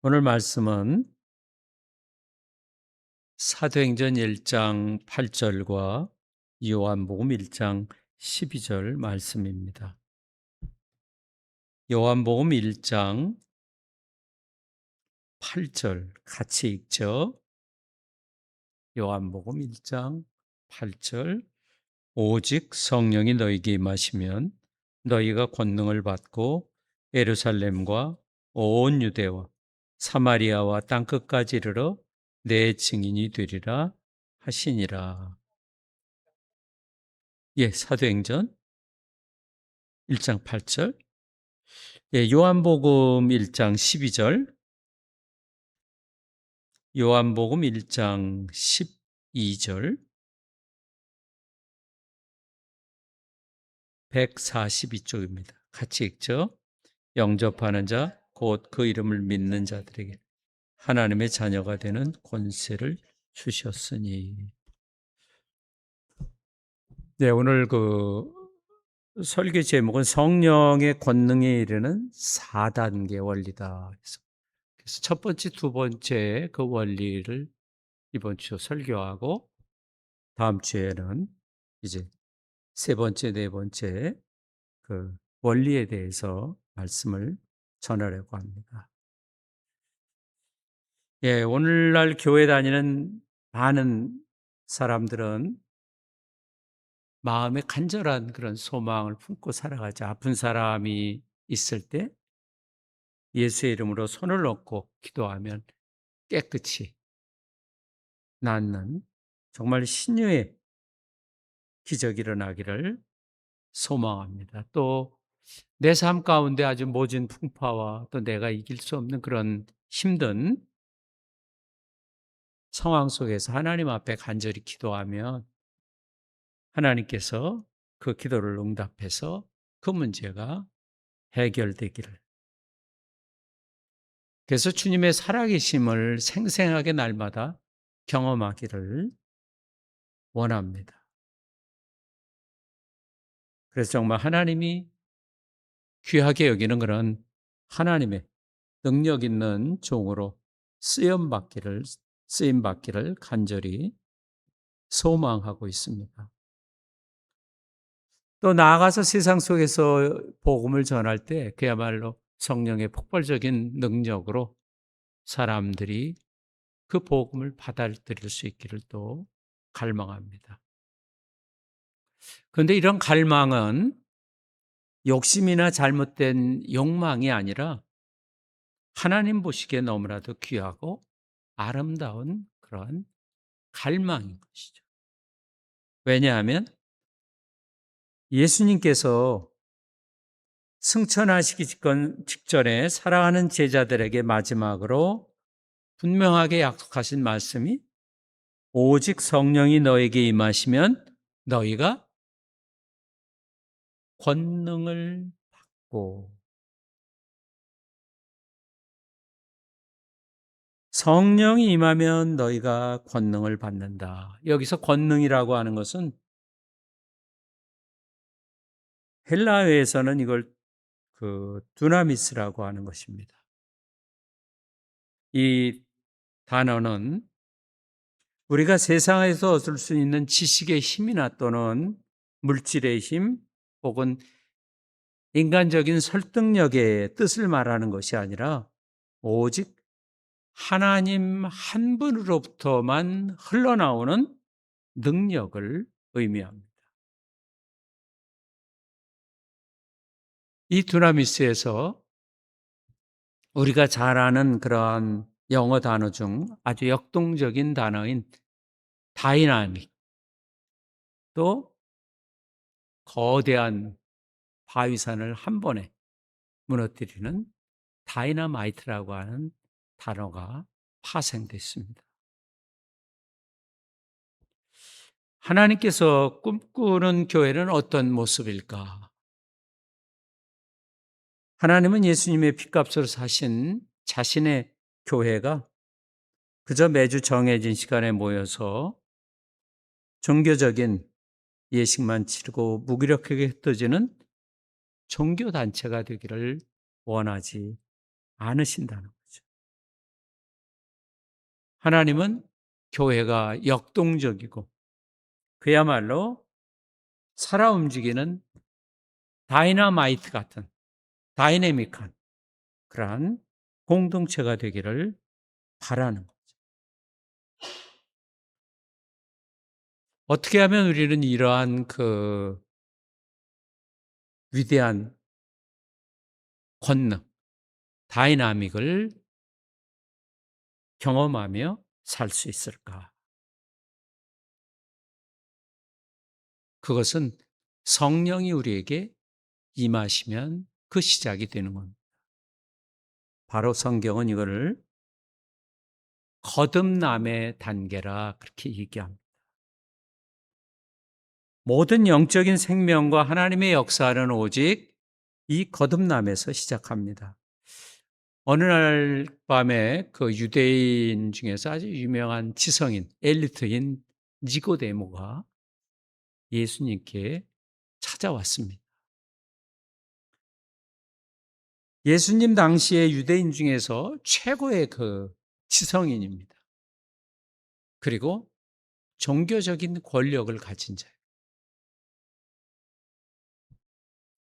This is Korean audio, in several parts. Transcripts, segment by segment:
오늘 말씀은 사도행전 1장 8절과 요한복음 1장 12절 말씀입니다. 요한복음 1장 8절 같이 읽죠. 요한복음 1장 8절 오직 성령이 너희에게 임하시면 너희가 권능을 받고 예루살렘과 온 유대와 사마리아와 땅끝까지 이르러 내 증인이 되리라 하시니라. 사도행전 1장 8절, 요한복음 1장 12절, 요한복음 1장 12절, 142쪽입니다. 같이 읽죠. 영접하는 자, 곧 그 이름을 믿는 자들에게 하나님의 자녀가 되는 권세를 주셨으니. 네, 오늘 설교 제목은 성령의 권능에 이르는 4단계 원리다. 그래서 첫 번째, 두 번째 그 원리를 이번 주 설교하고 다음 주에는 이제 세 번째, 네 번째 그 원리에 대해서 말씀을 전하려고 합니다. 오늘날 교회 다니는 많은 사람들은 마음에 간절한 그런 소망을 품고 살아가죠. 아픈 사람이 있을 때 예수의 이름으로 손을 놓고 기도하면 깨끗이 낫는 정말 신유의 기적이 일어나기를 소망합니다. 또 내 삶 가운데 아주 모진 풍파와 또 내가 이길 수 없는 그런 힘든 상황 속에서 하나님 앞에 간절히 기도하면 하나님께서 그 기도를 응답해서 그 문제가 해결되기를. 그래서 주님의 살아계심을 생생하게 날마다 경험하기를 원합니다. 그래서 정말 하나님이 귀하게 여기는 그런 하나님의 능력 있는 종으로 쓰임받기를 간절히 소망하고 있습니다. 또 나아가서 세상 속에서 복음을 전할 때 그야말로 성령의 폭발적인 능력으로 사람들이 그 복음을 받아들일 수 있기를 또 갈망합니다. 그런데 이런 갈망은 욕심이나 잘못된 욕망이 아니라 하나님 보시기에 너무나도 귀하고 아름다운 그런 갈망인 것이죠. 왜냐하면 예수님께서 승천하시기 직전에 사랑하는 제자들에게 마지막으로 분명하게 약속하신 말씀이 오직 성령이 너에게 임하시면 너희가 권능을 받고, 성령이 임하면 너희가 권능을 받는다. 여기서 권능이라고 하는 것은 헬라어에서는 이걸 두나미스라고 하는 것입니다. 이 단어는 우리가 세상에서 얻을 수 있는 지식의 힘이나 또는 물질의 힘 혹은 인간적인 설득력의 뜻을 말하는 것이 아니라 오직 하나님 한 분으로부터만 흘러나오는 능력을 의미합니다. 이 두나미스에서 우리가 잘 아는 그러한 영어 단어 중 아주 역동적인 단어인 다이나믹, 또 거대한 바위산을 한 번에 무너뜨리는 다이너마이트라고 하는 단어가 파생됐습니다. 하나님께서 꿈꾸는 교회는 어떤 모습일까? 하나님은 예수님의 핏값으로 사신 자신의 교회가 그저 매주 정해진 시간에 모여서 종교적인 예식만 치르고 무기력하게 흩어지는 종교단체가 되기를 원하지 않으신다는 거죠. 하나님은 교회가 역동적이고 그야말로 살아 움직이는 다이너마이트 같은 다이내믹한 그러한 공동체가 되기를 바라는 거죠. 어떻게 하면 우리는 이러한 그 위대한 권능, 다이나믹을 경험하며 살 수 있을까? 그것은 성령이 우리에게 임하시면 그 시작이 되는 겁니다. 바로 성경은 이거를 거듭남의 단계라 그렇게 얘기합니다. 모든 영적인 생명과 하나님의 역사는 오직 이 거듭남에서 시작합니다. 어느 날 밤에 그 유대인 중에서 아주 유명한 지성인, 엘리트인 니고데모가 예수님께 찾아왔습니다. 예수님 당시의 유대인 중에서 최고의 그 지성인입니다. 그리고 종교적인 권력을 가진 자예요.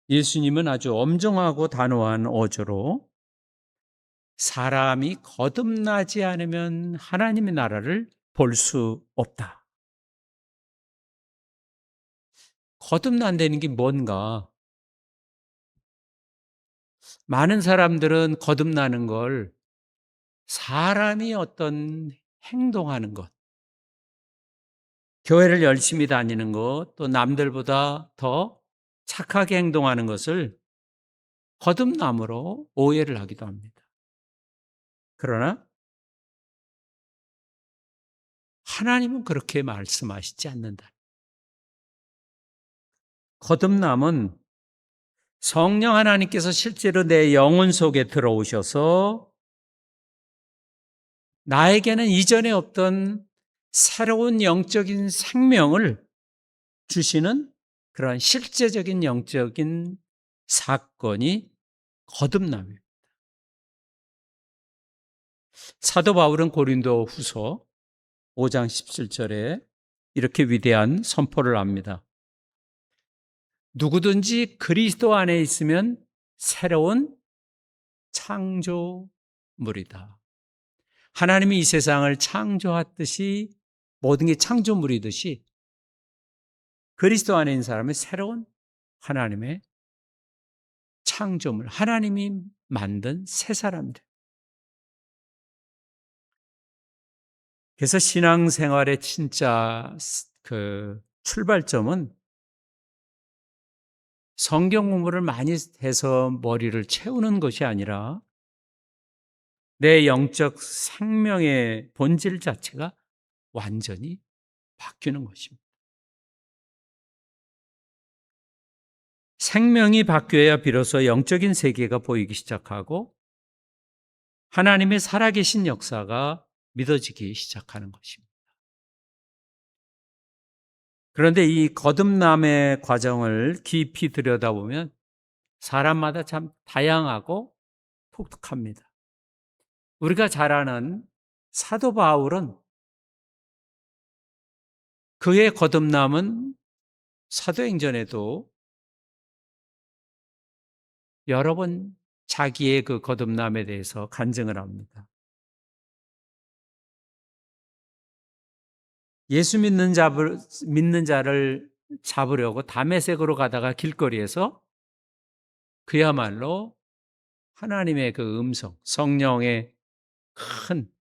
예수님은 아주 엄정하고 단호한 어조로 사람이 거듭나지 않으면 하나님의 나라를 볼 수 없다. 거듭난다는 게 뭔가? 많은 사람들은 거듭나는 걸 사람이 어떤 행동하는 것, 교회를 열심히 다니는 것, 또 남들보다 더 착하게 행동하는 것을 거듭남으로 오해를 하기도 합니다. 그러나 하나님은 그렇게 말씀하시지 않는다. 거듭남은 성령 하나님께서 실제로 내 영혼 속에 들어오셔서 나에게는 이전에 없던 새로운 영적인 생명을 주시는 그러한 실제적인 영적인 사건이 거듭남입니다. 사도 바울은 고린도 후서 5장 17절에 이렇게 위대한 선포를 합니다. 누구든지 그리스도 안에 있으면 새로운 창조물이다. 하나님이 이 세상을 창조하듯이 모든 게 창조물이듯이 그리스도 안에 있는 사람은 새로운 하나님의 창조물, 하나님이 만든 새 사람들. 그래서 신앙생활의 진짜 그 출발점은 성경 공부를 많이 해서 머리를 채우는 것이 아니라 내 영적 생명의 본질 자체가 완전히 바뀌는 것입니다. 생명이 바뀌어야 비로소 영적인 세계가 보이기 시작하고 하나님의 살아계신 역사가 믿어지기 시작하는 것입니다. 그런데 이 거듭남의 과정을 깊이 들여다보면 사람마다 참 다양하고 독특합니다. 우리가 잘 아는 사도 바울은 그의 거듭남은 사도행전에도 여러 번 자기의 그 거듭남에 대해서 간증을 합니다. 예수 믿는 자를 잡으려고 다메섹으로 가다가 길거리에서 그야말로 하나님의 그 음성, 성령의 큰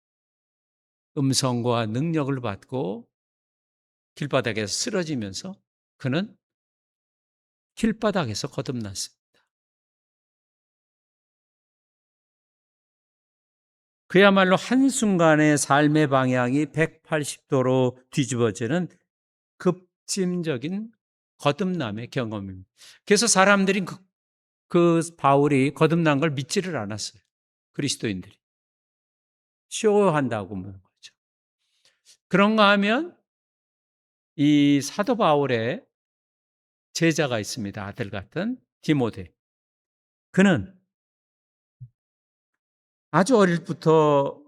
음성과 능력을 받고 길바닥에서 쓰러지면서 그는 길바닥에서 거듭났습니다. 그야말로 한순간에 삶의 방향이 180도로 뒤집어지는 급진적인 거듭남의 경험입니다. 그래서 사람들이 그 바울이 거듭난 걸 믿지를 않았어요. 그리스도인들이. 쇼한다고 보는 거죠. 그런가 하면 이 사도 바울의 제자가 있습니다. 아들 같은 디모데. 그는 아주 어릴 부터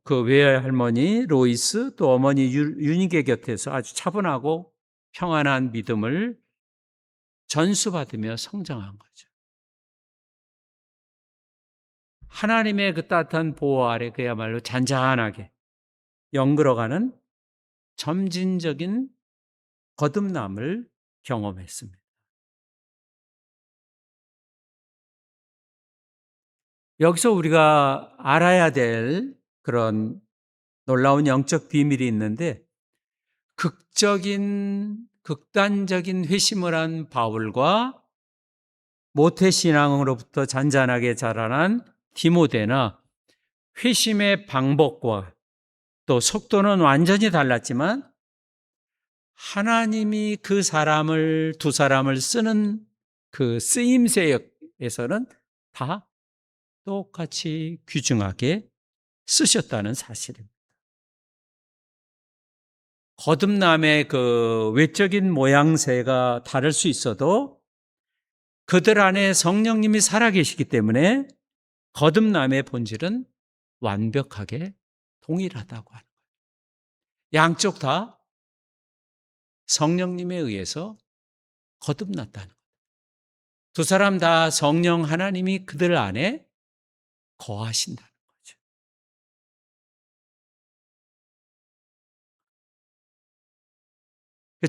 그 외할머니 로이스 또 어머니 유니게 곁에서 아주 차분하고 평안한 믿음을 전수받으며 성장한 거죠. 하나님의 그 따뜻한 보호 아래 그야말로 잔잔하게 영글어가는 점진적인 거듭남을 경험했습니다. 여기서 우리가 알아야 될 그런 놀라운 영적 비밀이 있는데, 극단적인 회심을 한 바울과 모태신앙으로부터 잔잔하게 자라난 디모데나 회심의 방법과 또 속도는 완전히 달랐지만 하나님이 두 사람을 쓰는 그 쓰임새에서는 다 똑같이 귀중하게 쓰셨다는 사실입니다. 거듭남의 그 외적인 모양새가 다를 수 있어도 그들 안에 성령님이 살아계시기 때문에 거듭남의 본질은 완벽하게 동일하다고 하는 거예요. 양쪽 다 성령님에 의해서 거듭났다는 거예요. 두 사람 다 성령 하나님이 그들 안에 거하신다는 거죠.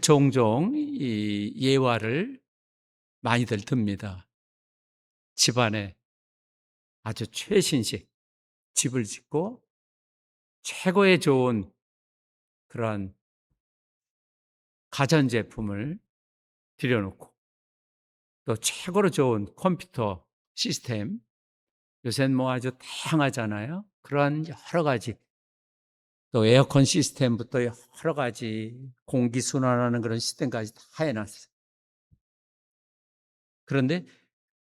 종종 이 예화를 많이들 듭니다. 집안에 아주 최신식 집을 짓고 최고의 좋은 그런 가전제품을 들여놓고 또 최고로 좋은 컴퓨터 시스템, 요새는 뭐 아주 다양하잖아요. 그런 여러 가지, 또 에어컨 시스템부터 여러 가지 공기 순환하는 그런 시스템까지 다 해놨어요. 그런데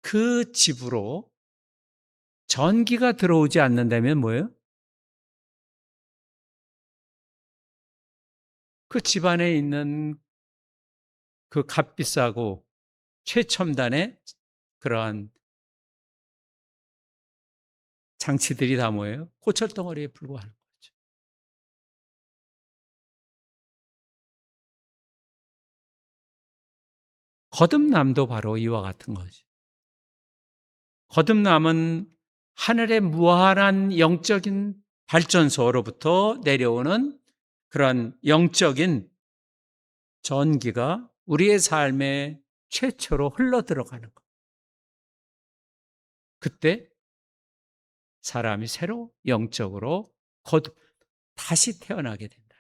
그 집으로 전기가 들어오지 않는다면 뭐예요? 그 집안에 있는 그 값비싸고 최첨단의 그러한 장치들이 다 뭐예요? 고철덩어리에 불과하는 거죠. 거듭남도 바로 이와 같은 거죠. 거듭남은 하늘의 무한한 영적인 발전소로부터 내려오는 그런 영적인 전기가 우리의 삶에 최초로 흘러 들어가는 것. 그때 사람이 새로 영적으로 다시 태어나게 된다.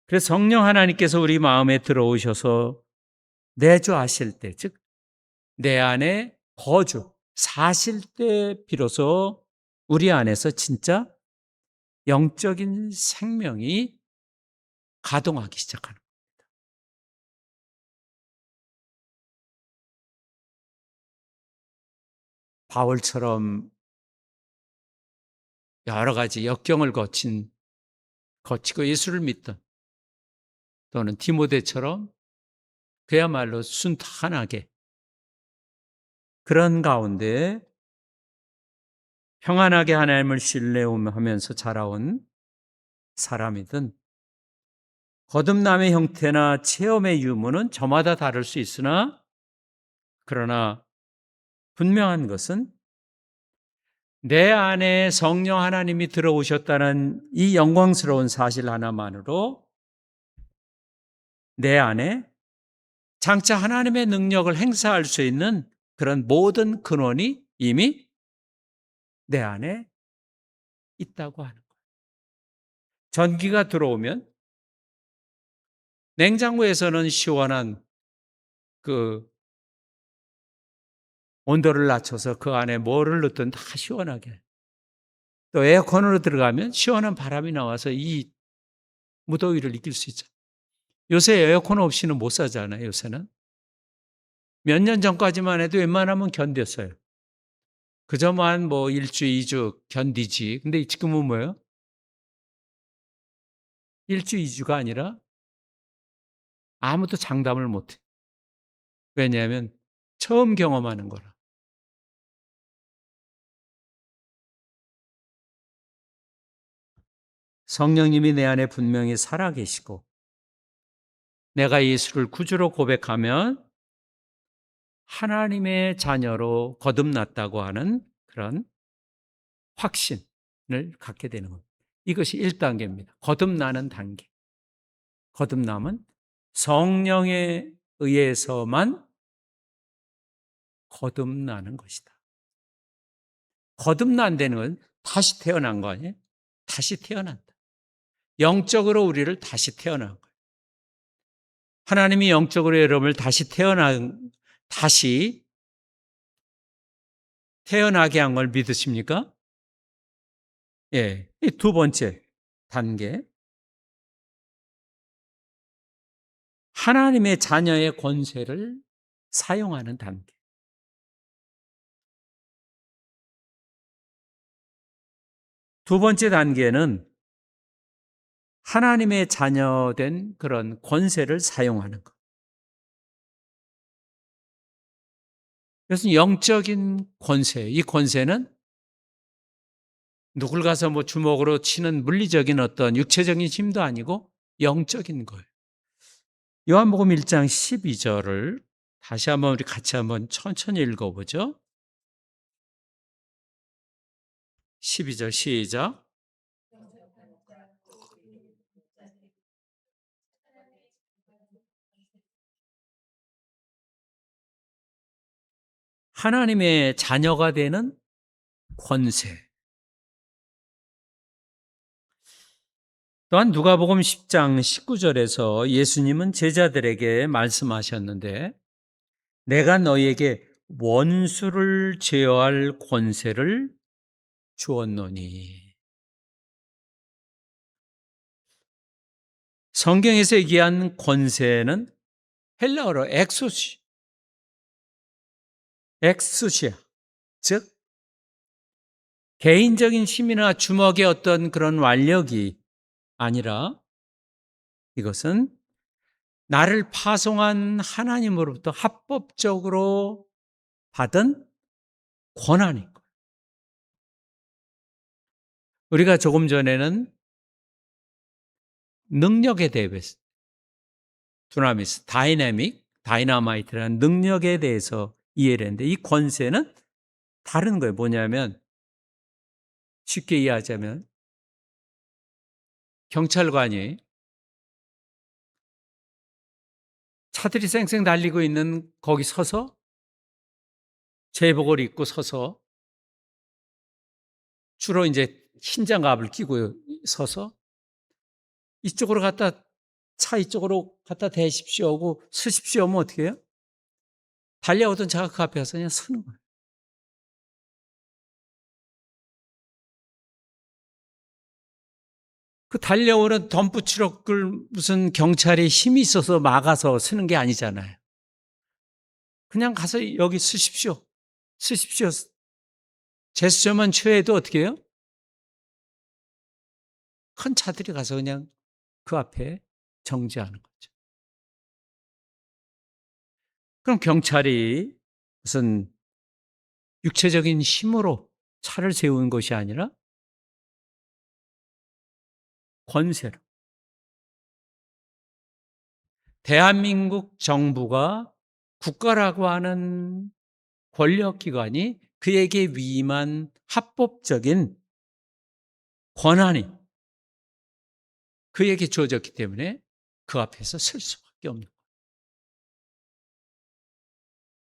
그래서 성령 하나님께서 우리 마음에 들어오셔서 내주하실 때, 즉 내 안에 사실 때 비로소 우리 안에서 진짜 영적인 생명이 가동하기 시작하는 거예요. 바울처럼 여러 가지 역경을 거치고 예수를 믿던, 또는 디모데처럼 그야말로 순탄하게 그런 가운데 평안하게 하나님을 신뢰하면서 자라온 사람이든, 거듭남의 형태나 체험의 유무는 저마다 다를 수 있으나, 그러나 분명한 것은 내 안에 성령 하나님이 들어오셨다는 이 영광스러운 사실 하나만으로 내 안에 장차 하나님의 능력을 행사할 수 있는 그런 모든 근원이 이미 내 안에 있다고 하는 거예요. 전기가 들어오면 냉장고에서는 시원한 그 온도를 낮춰서 그 안에 뭐를 넣든 다 시원하게. 또 에어컨으로 들어가면 시원한 바람이 나와서 이 무더위를 이길 수 있죠. 요새 에어컨 없이는 못 살잖아요, 요새는. 몇 년 전까지만 해도 웬만하면 견뎠어요. 그저만 뭐 1주, 2주 견디지. 근데 지금은 뭐예요? 1주, 2주가 아니라 아무도 장담을 못 해. 왜냐하면 처음 경험하는 거라. 성령님이 내 안에 분명히 살아계시고 내가 예수를 구주로 고백하면 하나님의 자녀로 거듭났다고 하는 그런 확신을 갖게 되는 겁니다. 이것이 1단계입니다. 거듭나는 단계. 거듭남은 성령에 의해서만 거듭나는 것이다. 거듭난다는 건 다시 태어난 거 아니에요? 다시 태어난다. 영적으로 우리를 다시 태어난 거예요. 하나님이 영적으로 여러분을 다시 태어나게 한 걸 믿으십니까? 예. 이 두 번째 단계. 하나님의 자녀의 권세를 사용하는 단계. 두 번째 단계는 하나님의 자녀된 그런 권세를 사용하는 것. 그래서 영적인 권세, 이 권세는 누굴 가서 뭐 주먹으로 치는 물리적인 어떤 육체적인 힘도 아니고 영적인 거예요. 요한복음 1장 12절을 다시 한번 우리 같이 한번 천천히 읽어보죠. 12절 시작. 하나님의 자녀가 되는 권세. 또한 누가복음 10장 19절에서 예수님은 제자들에게 말씀하셨는데 내가 너희에게 원수를 제어할 권세를 주었노니. 성경에서 얘기한 권세는 헬라어로 엑수시아, 즉 개인적인 힘이나 주먹의 어떤 그런 완력이 아니라 이것은 나를 파송한 하나님으로부터 합법적으로 받은 권한인 거예요. 우리가 조금 전에는 능력에 대해서 두나미스, 다이나마이트라는 능력에 대해서 이해를 했는데 이 권세는 다른 거예요. 뭐냐면 쉽게 이해하자면 경찰관이 차들이 쌩쌩 달리고 있는 거기 서서 제복을 입고 서서 주로 이제 흰 장갑을 끼고 서서 이쪽으로 차 이쪽으로 갖다 대십시오 하고 서십시오 하면 어떻게 해요? 달려오던 차가 그 앞에 가서 그냥 서는 거예요. 그 달려오는 덤프 트럭을 무슨 경찰이 힘이 있어서 막아서 서는 게 아니잖아요. 그냥 가서 여기 서십시오. 제스처만 취해도 어떻게 해요? 큰 차들이 가서 그냥 그 앞에 정지하는 거죠. 그럼 경찰이 무슨 육체적인 힘으로 차를 세우는 것이 아니라 권세로. 대한민국 정부가 국가라고 하는 권력기관이 그에게 위임한 합법적인 권한이 그에게 주어졌기 때문에 그 앞에서 설 수밖에 없는 거예요.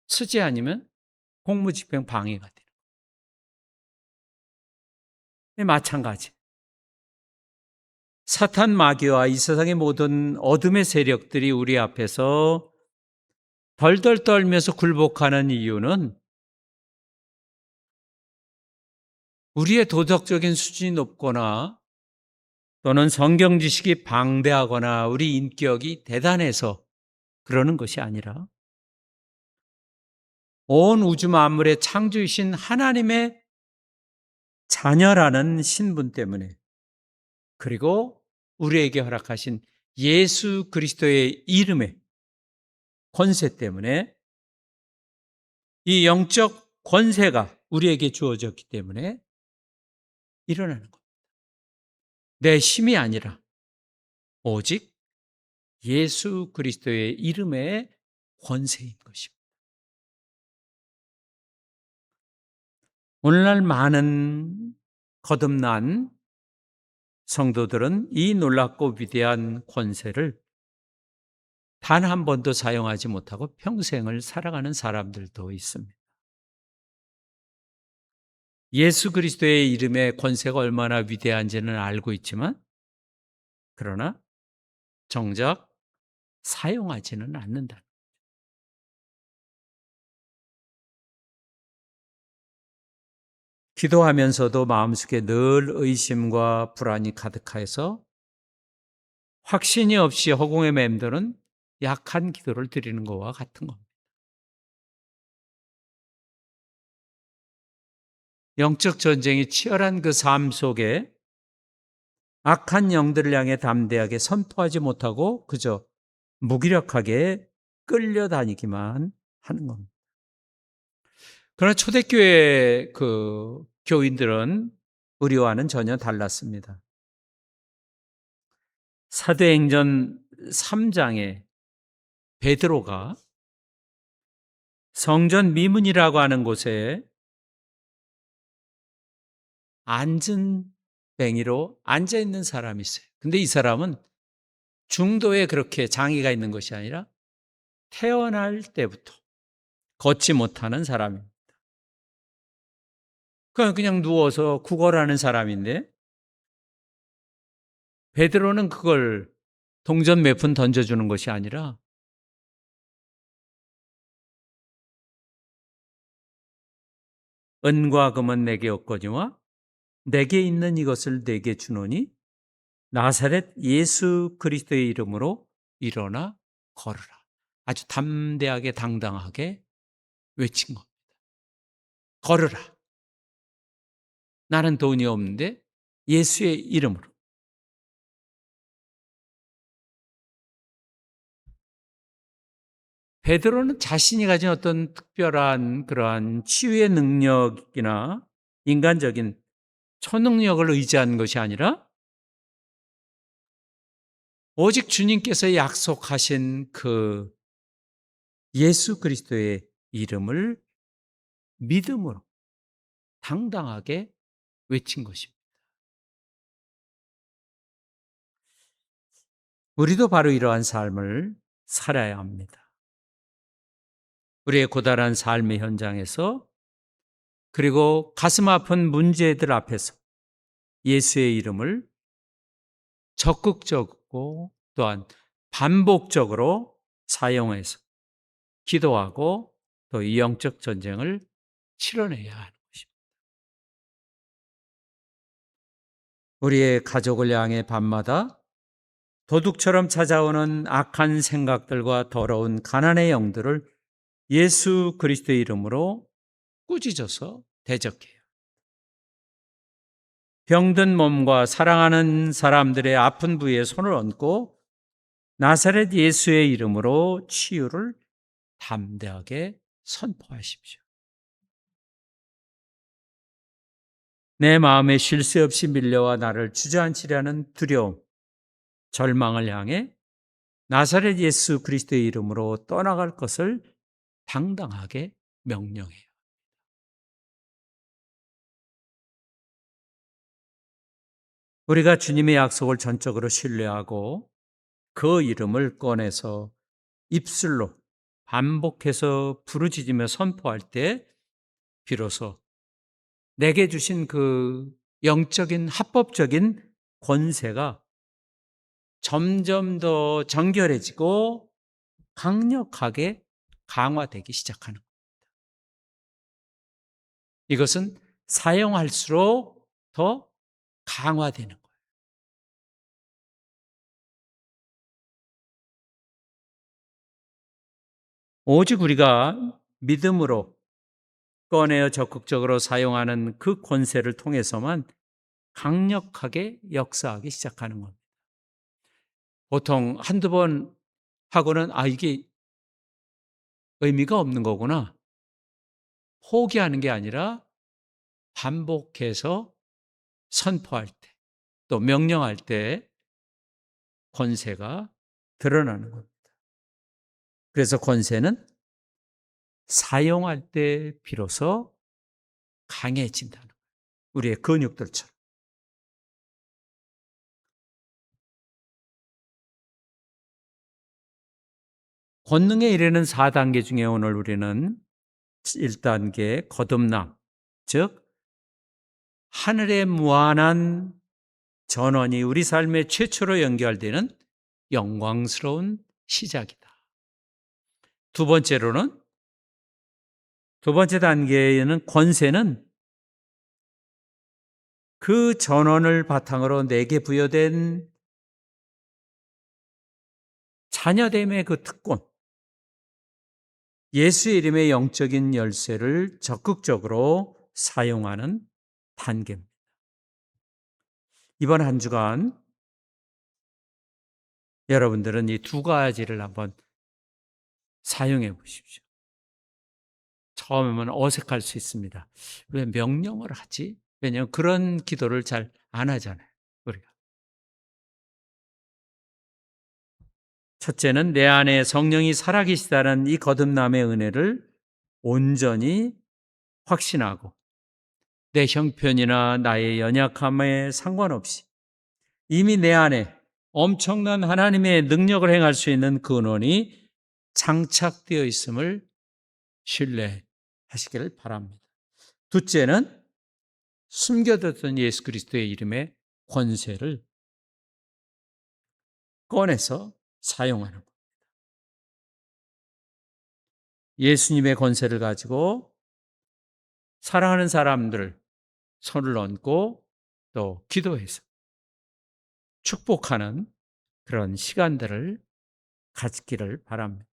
서지 않으면 공무집행 방해가 되는 거예요. 마찬가지. 사탄 마귀와 이 세상의 모든 어둠의 세력들이 우리 앞에서 덜덜 떨면서 굴복하는 이유는 우리의 도덕적인 수준이 높거나 또는 성경 지식이 방대하거나 우리 인격이 대단해서 그러는 것이 아니라 온 우주 만물의 창조이신 하나님의 자녀라는 신분 때문에 그리고 우리에게 허락하신 예수 그리스도의 이름의 권세 때문에 이 영적 권세가 우리에게 주어졌기 때문에 일어나는 겁니다. 내 힘이 아니라 오직 예수 그리스도의 이름의 권세인 것입니다. 오늘날 많은 거듭난 성도들은 이 놀랍고 위대한 권세를 단 한 번도 사용하지 못하고 평생을 살아가는 사람들도 있습니다. 예수 그리스도의 이름의 권세가 얼마나 위대한지는 알고 있지만, 그러나 정작 사용하지는 않는다. 기도하면서도 마음속에 늘 의심과 불안이 가득해서 확신이 없이 허공에 맴도는 약한 기도를 드리는 것과 같은 겁니다. 영적 전쟁이 치열한 그 삶 속에 악한 영들을 향해 담대하게 선포하지 못하고 그저 무기력하게 끌려다니기만 하는 겁니다. 그러나 초대교회 그 교인들은 우리와는 전혀 달랐습니다. 사도행전 3장에 베드로가 성전 미문이라고 하는 곳에 앉은 뱅이로 앉아 있는 사람이 있어요. 근데 이 사람은 중도에 그렇게 장애가 있는 것이 아니라 태어날 때부터 걷지 못하는 사람입니다. 그냥 누워서 구걸하는 사람인데 베드로는 그걸 동전 몇 푼 던져주는 것이 아니라 은과 금은 내게 없거니와 내게 있는 이것을 내게 주노니 나사렛 예수 그리스도의 이름으로 일어나 걸으라. 아주 담대하게 당당하게 외친 겁니다. 걸으라. 나는 돈이 없는데 예수의 이름으로. 베드로는 자신이 가진 어떤 특별한 그러한 치유의 능력이나 인간적인 초능력을 의지한 것이 아니라 오직 주님께서 약속하신 그 예수 그리스도의 이름을 믿음으로 당당하게 외친 것입니다. 우리도 바로 이러한 삶을 살아야 합니다. 우리의 고달한 삶의 현장에서 그리고 가슴 아픈 문제들 앞에서 예수의 이름을 적극적이고 또한 반복적으로 사용해서 기도하고 또 이 영적 전쟁을 치러내야 하는 것입니다. 우리의 가족을 향해 밤마다 도둑처럼 찾아오는 악한 생각들과 더러운 가난의 영들을 예수 그리스도의 이름으로 꾸짖어서 대적해요. 병든 몸과 사랑하는 사람들의 아픈 부위에 손을 얹고 나사렛 예수의 이름으로 치유를 담대하게 선포하십시오. 내 마음에 쉴 새 없이 밀려와 나를 주저앉히려는 두려움, 절망을 향해 나사렛 예수 그리스도의 이름으로 떠나갈 것을 당당하게 명령해요. 우리가 주님의 약속을 전적으로 신뢰하고 그 이름을 꺼내서 입술로 반복해서 부르짖으며 선포할 때 비로소 내게 주신 그 영적인 합법적인 권세가 점점 더 정결해지고 강력하게 강화되기 시작하는 겁니다. 이것은 사용할수록 더 강화되는 거예요. 오직 우리가 믿음으로 꺼내어 적극적으로 사용하는 그 권세를 통해서만 강력하게 역사하기 시작하는 겁니다. 보통 한두 번 하고는 이게 의미가 없는 거구나. 포기하는 게 아니라 반복해서 선포할 때 또 명령할 때 권세가 드러나는 겁니다. 그래서 권세는 사용할 때 비로소 강해진다는 거예요. 우리의 근육들처럼. 권능에 이르는 4단계 중에 오늘 우리는 1단계 거듭남, 즉 하늘의 무한한 전원이 우리 삶의 최초로 연결되는 영광스러운 시작이다. 두 번째 단계에는 권세는 그 전원을 바탕으로 내게 부여된 자녀됨의 그 특권, 예수의 이름의 영적인 열쇠를 적극적으로 사용하는 단계입니다. 이번 한 주간 여러분들은 이 두 가지를 한번 사용해 보십시오. 처음에는 어색할 수 있습니다. 왜 명령을 하지? 왜냐하면 그런 기도를 잘 안 하잖아요, 우리가. 첫째는 내 안에 성령이 살아계시다는 이 거듭남의 은혜를 온전히 확신하고 내 형편이나 나의 연약함에 상관없이 이미 내 안에 엄청난 하나님의 능력을 행할 수 있는 근원이 장착되어 있음을 신뢰하시기를 바랍니다. 둘째는 숨겨뒀던 예수 그리스도의 이름의 권세를 꺼내서 사용하는 것. 예수님의 권세를 가지고 사랑하는 사람들을 손을 얹고 또 기도해서 축복하는 그런 시간들을 갖기를 바랍니다.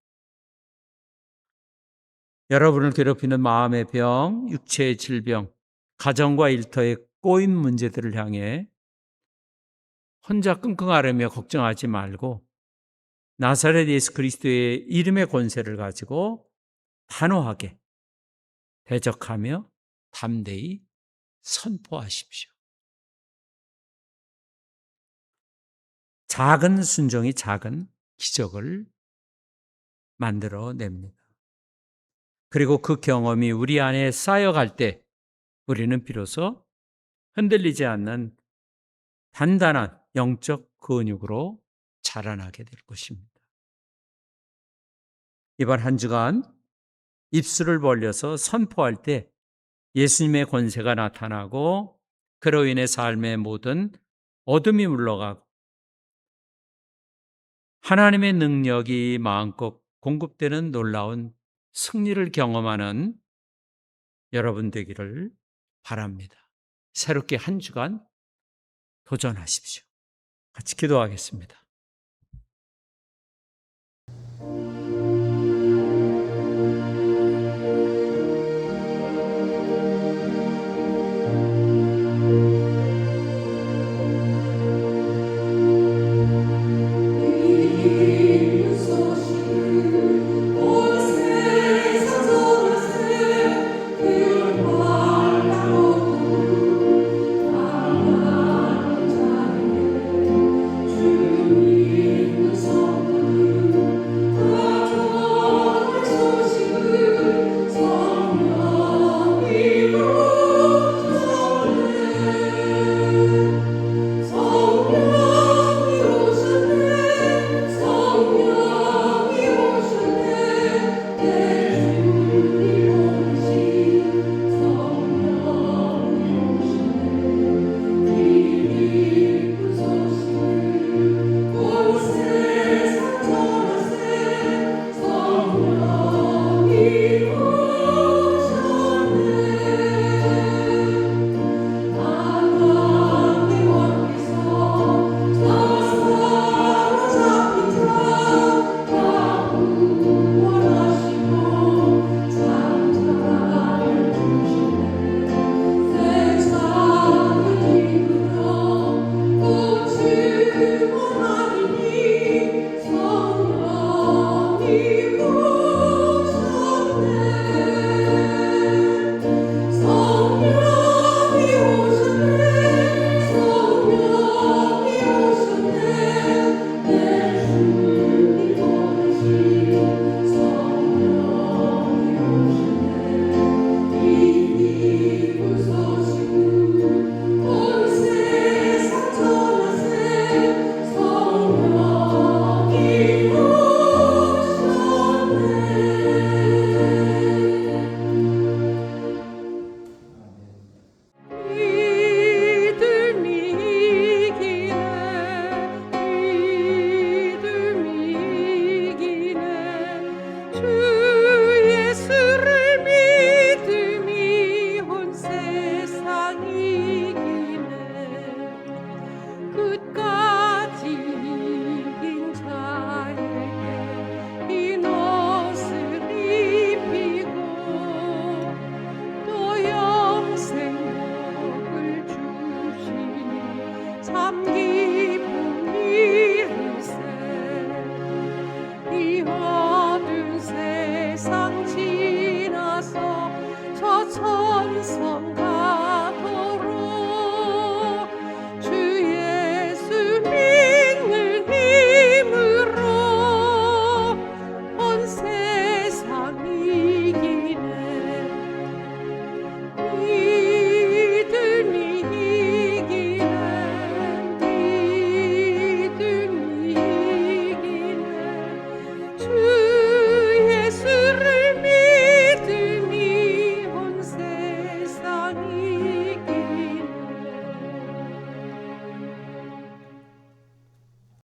여러분을 괴롭히는 마음의 병, 육체의 질병, 가정과 일터의 꼬인 문제들을 향해 혼자 끙끙 앓으며 걱정하지 말고 나사렛 예수 그리스도의 이름의 권세를 가지고 단호하게 대적하며 담대히 선포하십시오. 작은 순종이 작은 기적을 만들어냅니다. 그리고 그 경험이 우리 안에 쌓여갈 때 우리는 비로소 흔들리지 않는 단단한 영적 근육으로 자라나게 될 것입니다. 이번 한 주간 입술을 벌려서 선포할 때 예수님의 권세가 나타나고 그로 인해 삶의 모든 어둠이 물러가고 하나님의 능력이 마음껏 공급되는 놀라운 승리를 경험하는 여러분 되기를 바랍니다. 새롭게 한 주간 도전하십시오. 같이 기도하겠습니다. 잠긴